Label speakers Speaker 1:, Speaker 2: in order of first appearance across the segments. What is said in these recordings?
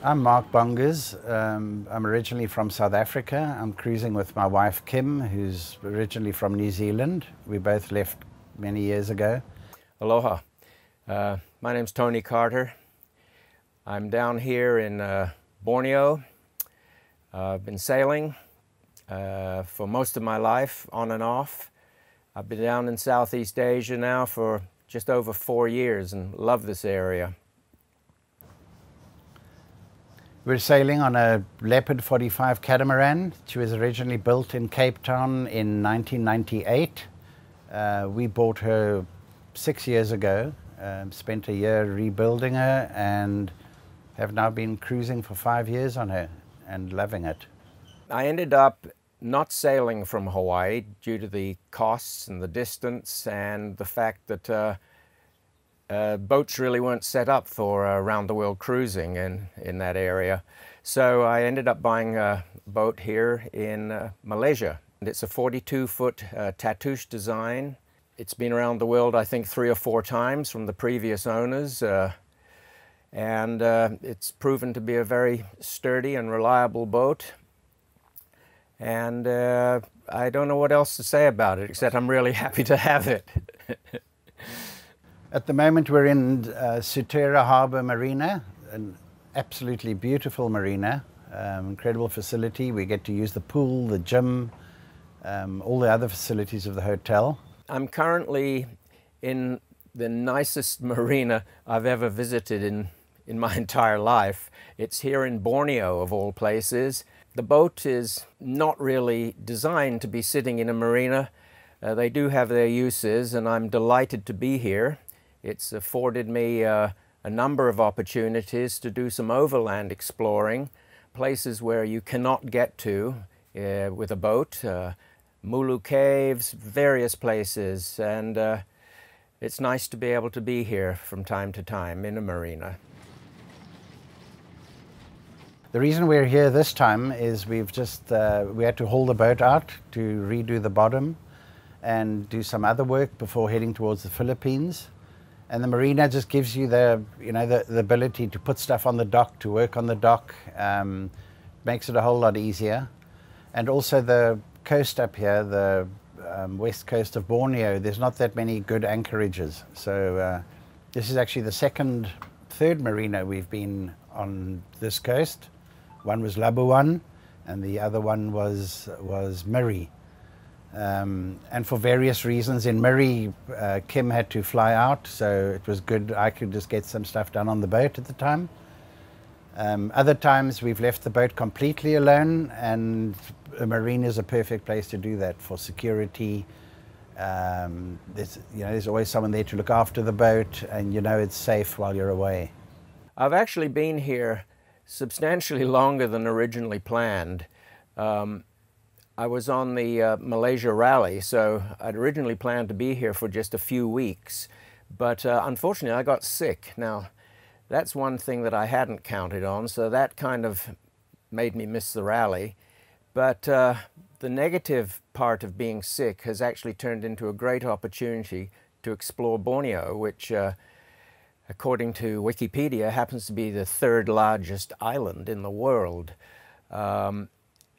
Speaker 1: I'm Mark Bongers. I'm originally from South Africa. I'm cruising with my wife Kim, who's originally from New Zealand. We both left many years ago.
Speaker 2: Aloha. My name's Tony Carter. I'm down here in Borneo. I've been sailing for most of my life, on and off. I've been down in Southeast Asia now for just over 4 years and love this area.
Speaker 1: We're sailing on a Leopard 45 catamaran. She was originally built in Cape Town in 1998. We bought her 6 years ago, spent a year rebuilding her, and have now been cruising for 5 years on her and loving it.
Speaker 2: I ended up not sailing from Hawaii due to the costs and the distance and the fact that boats really weren't set up for round-the-world cruising in that area. So I ended up buying a boat here in Malaysia. And it's a 42-foot Tatouche design. It's been around the world, I think, 3 or 4 times from the previous owners. And it's proven to be a very sturdy and reliable boat. And I don't know what else to say about it, except I'm really happy to have it.
Speaker 1: At the moment we're in Sutera Harbour Marina, an absolutely beautiful marina, incredible facility. We get to use the pool, the gym, all the other facilities of the hotel. I'm
Speaker 2: currently in the nicest marina I've ever visited in my entire life. It's here in Borneo, of all places. The boat is not really designed to be sitting in a marina. They do have their uses, and I'm delighted to be here. It's afforded me a number of opportunities to do some overland exploring, places where you cannot get to with a boat, Mulu Caves, various places, and it's nice to be able to be here from time to time in a marina.
Speaker 1: The reason we're here this time is we had to haul the boat out to redo the bottom and do some other work before heading towards the Philippines. And the marina just gives you the ability to put stuff on the dock, to work on the dock, makes it a whole lot easier. And also the coast up here, the west coast of Borneo, there's not that many good anchorages. So this is actually the third marina we've been on this coast. One was Labuan, and the other one was Millie. And for various reasons, in Millie, Kim had to fly out, so it was good. I could just get some stuff done on the boat at the time. Other times we've left the boat completely alone, and a marina is a perfect place to do that for security. There's always someone there to look after the boat, and it's safe while you're away.
Speaker 2: I've actually been here substantially longer than originally planned. I was on the Malaysia rally, so I'd originally planned to be here for just a few weeks, but unfortunately I got sick. Now, that's one thing that I hadn't counted on, so that kind of made me miss the rally. But the negative part of being sick has actually turned into a great opportunity to explore Borneo, which according to Wikipedia happens to be the 3rd largest island in the world.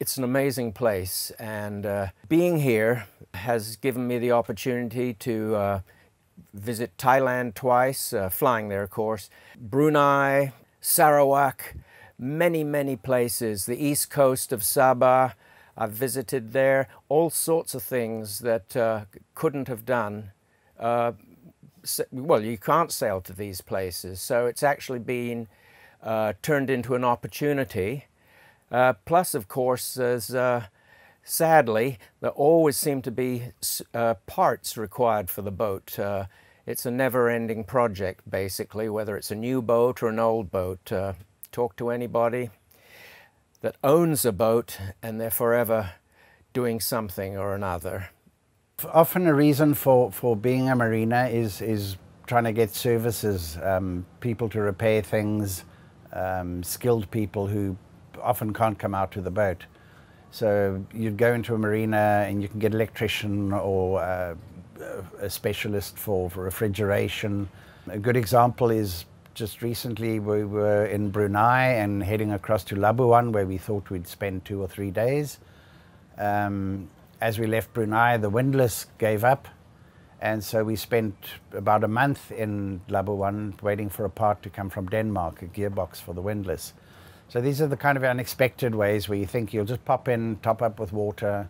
Speaker 2: It's an amazing place, and being here has given me the opportunity to visit Thailand twice, flying there of course, Brunei, Sarawak, many places, the east coast of Sabah. I've visited there, all sorts of things that couldn't have done. Well, you can't sail to these places, so it's actually been turned into an opportunity. Plus, of course, there's, sadly, there always seem to be parts required for the boat. It's a never-ending project, basically, whether it's a new boat or an old boat. Talk to anybody that owns a boat, and they're forever doing something or another.
Speaker 1: Often a reason for being a marina is trying to get services, people to repair things, skilled people who often can't come out to the boat. So you'd go into a marina and you can get an electrician or a specialist for refrigeration. A good example is just recently we were in Brunei and heading across to Labuan, where we thought we'd spend 2 or 3 days. As we left Brunei, the windlass gave up, and so we spent about a month in Labuan waiting for a part to come from Denmark, a gearbox for the windlass. So these are the kind of unexpected ways where you think you'll just pop in, top up with water,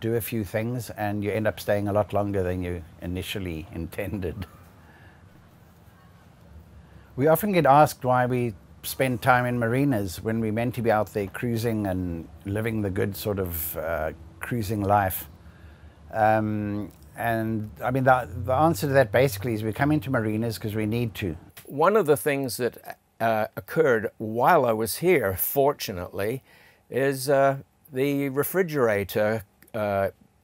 Speaker 1: do a few things, and you end up staying a lot longer than you initially intended. We often get asked why we spend time in marinas when we're meant to be out there cruising and living the good sort of cruising life. And I mean, the answer to that basically is we come into marinas because we need to.
Speaker 2: One of the things that occurred while I was here, fortunately, is the refrigerator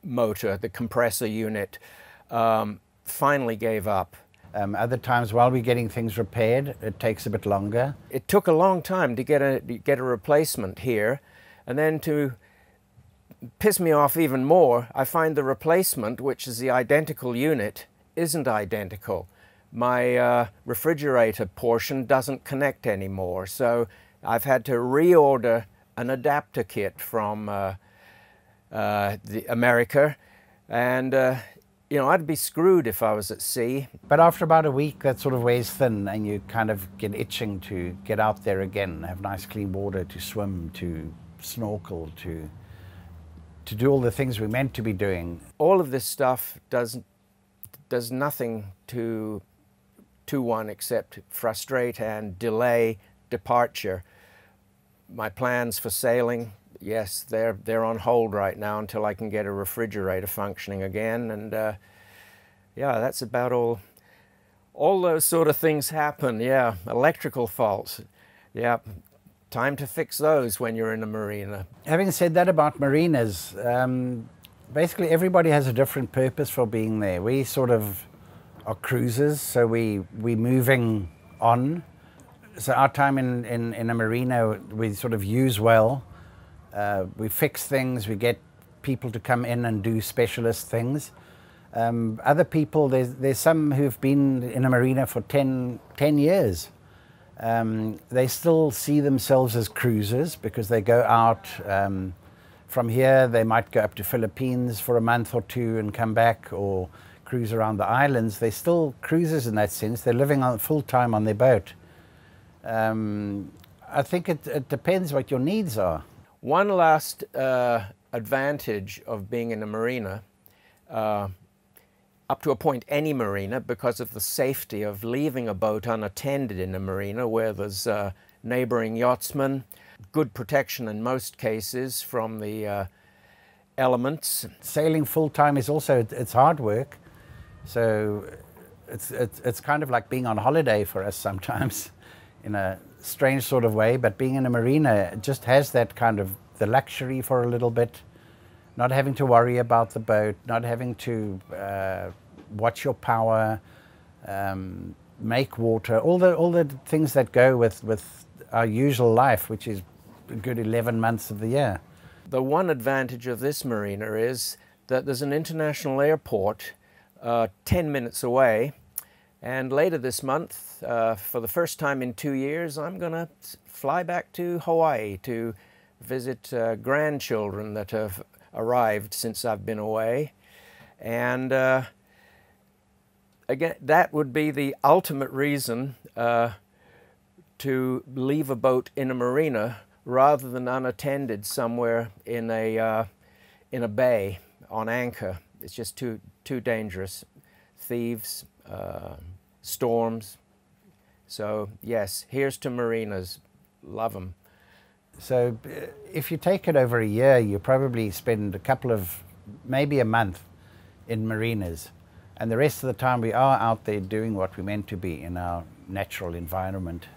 Speaker 2: motor, the compressor unit, finally gave up.
Speaker 1: Other times, while we're getting things repaired, it takes a bit longer.
Speaker 2: It took a long time to get a replacement here, and then to piss me off even more, I find the replacement, which is the identical unit, isn't identical. My refrigerator portion doesn't connect anymore, so I've had to reorder an adapter kit from America, and you know, I'd be screwed if I was at sea.
Speaker 1: But after about a week, that sort of wears thin, and you kind of get itching to get out there again, have nice clean water to swim, to snorkel, to do all the things we're meant to be doing.
Speaker 2: All of this stuff does nothing to one except frustrate and delay departure. My plans for sailing, yes, they're on hold right now until I can get a refrigerator functioning again, and yeah, that's about all. All those sort of things happen, yeah. Electrical faults, yeah. Time to fix those when you're in a marina. Having
Speaker 1: said that about marinas, basically everybody has a different purpose for being there. We sort of are cruisers, so we're moving on. So our time in a marina, we sort of use well. We fix things, we get people to come in and do specialist things. Other people, there's some who've been in a marina for 10 years. They still see themselves as cruisers because they go out. From here, they might go up to Philippines for a month or two and come back, or cruise around the islands. They're still cruisers in that sense. They're living on full time on their boat. I think it depends what your needs are.
Speaker 2: One last advantage of being in a marina, up to a point any marina, because of the safety of leaving a boat unattended in a marina where there's neighboring yachtsmen, good protection in most cases from the elements.
Speaker 1: Sailing full time is also, it's hard work, so it's kind of like being on holiday for us sometimes in a strange sort of way, but being in a marina just has that kind of the luxury for a little bit, not having to worry about the boat, not having to watch your power, make water, all the things that go with our usual life, which is a good 11 months of the year.
Speaker 2: The one advantage of this marina is that there's an international airport 10 minutes away, and later this month, for the first time in 2 years, I'm going to fly back to Hawaii to visit grandchildren that have arrived since I've been away. And again, that would be the ultimate reason to leave a boat in a marina rather than unattended somewhere in a bay on anchor. It's just too dangerous. Thieves, storms. So yes, here's to marinas. Love them.
Speaker 1: So if you take it over a year, you probably spend a couple of, maybe a month in marinas. And the rest of the time we are out there doing what we're meant to be in our natural environment.